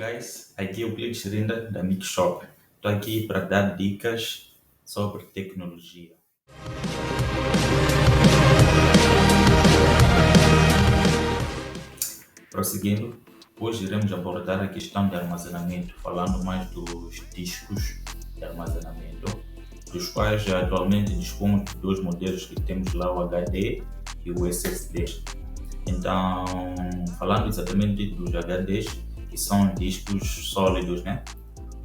guys, aqui é o Cleiton Rinda da Mix Shop. Estou aqui para dar dicas sobre tecnologia. Prosseguindo, hoje iremos abordar a questão de armazenamento, falando mais dos discos de armazenamento, dos quais atualmente dispomos de dois modelos que temos lá, o HD e o SSD. Então, falando exatamente dos HDs, que são discos sólidos, né?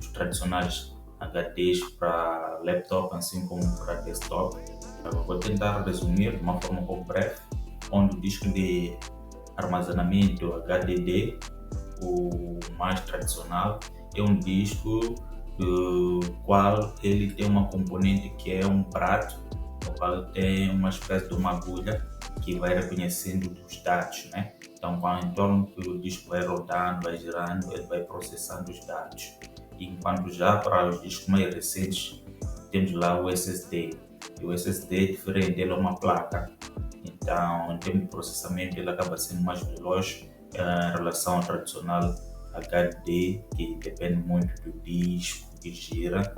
Os tradicionais HDs para laptop, assim como para desktop. Eu vou tentar resumir de uma forma um pouco breve, onde o disco de armazenamento HDD, o mais tradicional, é um disco do qual ele tem uma componente que é um prato, no qual tem uma espécie de uma agulha que vai reconhecendo os dados, né? Então, em torno que o disco vai rodando, vai girando, ele vai processando os dados. Enquanto já para os discos mais recentes, temos lá o SSD. E o SSD é diferente, ele é uma placa. Então, em termos de processamento, ele acaba sendo mais veloz em relação ao tradicional HD, que depende muito do disco que gira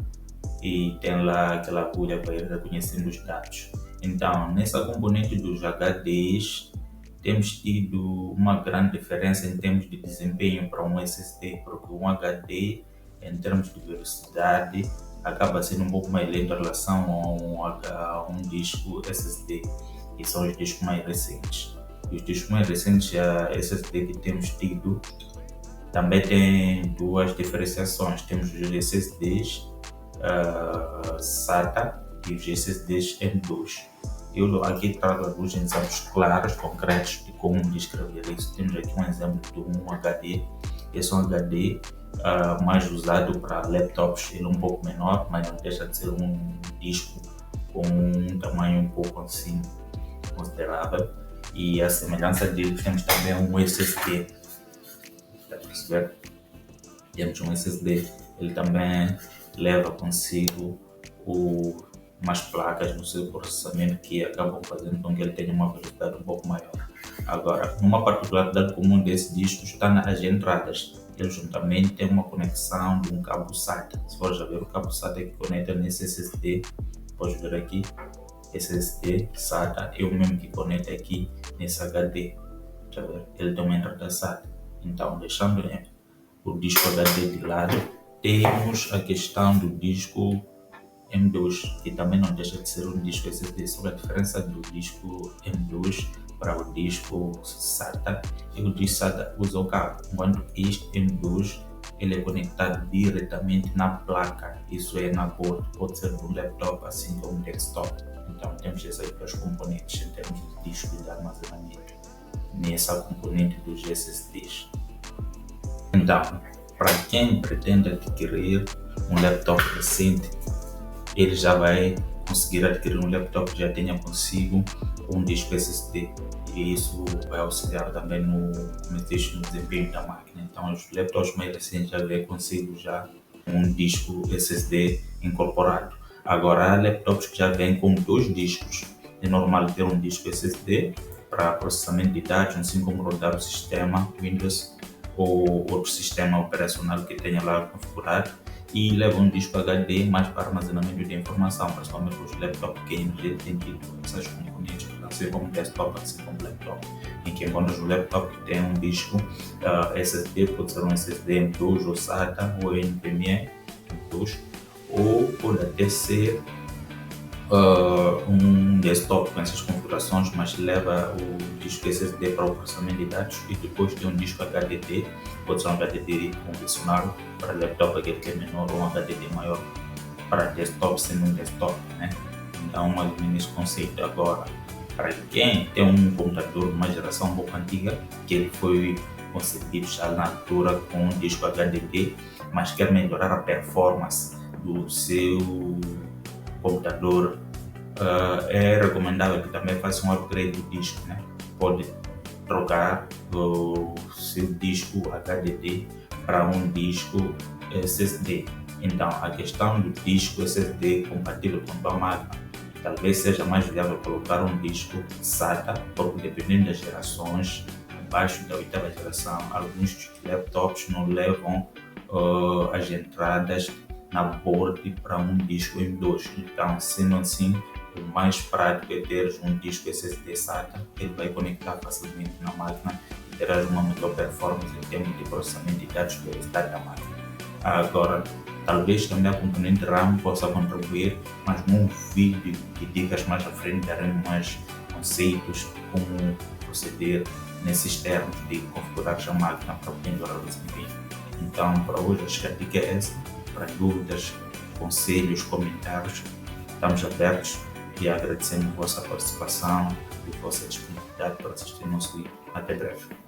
e tem lá aquela agulha para ir reconhecendo os dados. Então, nessa componente dos HDs, temos tido uma grande diferença em termos de desempenho para um SSD, porque um HD, em termos de velocidade, acaba sendo um pouco mais lento em relação a um disco SSD, que são os discos mais recentes. E os discos mais recentes, a SSD que temos tido, também tem duas diferenciações. Temos os SSDs SATA e os SSDs M2. Eu aqui trago alguns exemplos claros, concretos de como descrever isso. Temos aqui um exemplo de um HD. Esse é um HD mais usado para laptops, ele é um pouco menor, mas não deixa de ser um disco com um tamanho um pouco assim considerável. E a semelhança dele, temos também um SSD. Está a perceber? Temos um SSD, ele também leva consigo umas placas no seu processamento que acabam fazendo com que ele tenha uma velocidade um pouco maior. Agora, uma particularidade comum desse disco está nas entradas. Ele juntamente tem uma conexão de um cabo SATA. Se for já ver o cabo SATA que conecta nesse SSD, pode ver aqui, SSD SATA é o mesmo que conecta aqui nesse HD. Já ver? Ele tem uma entrada SATA. Então, deixando o disco HD de lado, temos a questão do disco M2, que também não deixa de ser um disco SSD. Sobre a diferença do disco M2 para o disco SATA, e o disco SATA usa o cabo, enquanto este M2 ele é conectado diretamente na placa, isso é na board, pode ser no laptop assim como desktop. Então temos essas duas componentes em termos de disco e de armazenamento nessa componente dos SSDs. Então, para quem pretende adquirir um laptop recente, ele já vai conseguir adquirir um laptop que já tenha consigo um disco SSD, e isso vai auxiliar também no desempenho da máquina. Então, os laptops mais recentes já vêm consigo já um disco SSD incorporado. Agora, há laptops que já vêm com dois discos. É normal ter um disco SSD para processamento de dados, assim como rodar o sistema Windows ou outro sistema operacional que tenha lá configurado, e leva um disco HD mais para armazenamento de informação, principalmente os laptops que ele tem tido essas componentes, assim como desktop, assim como laptop, em que encontras um laptop que tem um disco SSD, pode ser um SSD M2 ou SATA ou NVMe M2, ou pode até ser um desktop com essas configurações, mas leva o disco SSD para o processamento de dados, e depois tem um disco HDD, pode ser um HDD convencional para laptop, aquele que é menor, ou um HDD maior para desktop, sendo um desktop, né? Então, mais ou menos esse conceito. Agora, para quem tem um computador de uma geração um pouco antiga, que ele foi concebido já na altura com um disco HDD, mas quer melhorar a performance do seu computador, é recomendável que também faça um upgrade do disco, né? Pode trocar o seu disco HDD para um disco SSD. Então, a questão do disco SSD compatível com a tua máquina, talvez seja mais viável colocar um disco SATA, porque dependendo das gerações abaixo da 8ª geração. Alguns laptops não levam as entradas na board para um disco M2. Então, sendo assim, o mais prático é ter um disco SSD SATA, que ele vai conectar facilmente na máquina e terá uma melhor performance em termos de processamento de dados pela velocidade da máquina. Agora, talvez também a componente RAM possa contribuir, mas num vídeo de dicas mais à frente daremos mais conceitos de como proceder nesses termos de configurar a máquina para melhorar o desempenho. Então, para hoje, acho que a dica é essa. Para dúvidas, conselhos, comentários, estamos abertos e agradecemos a vossa participação e a vossa disponibilidade para assistir ao nosso vídeo. Até breve.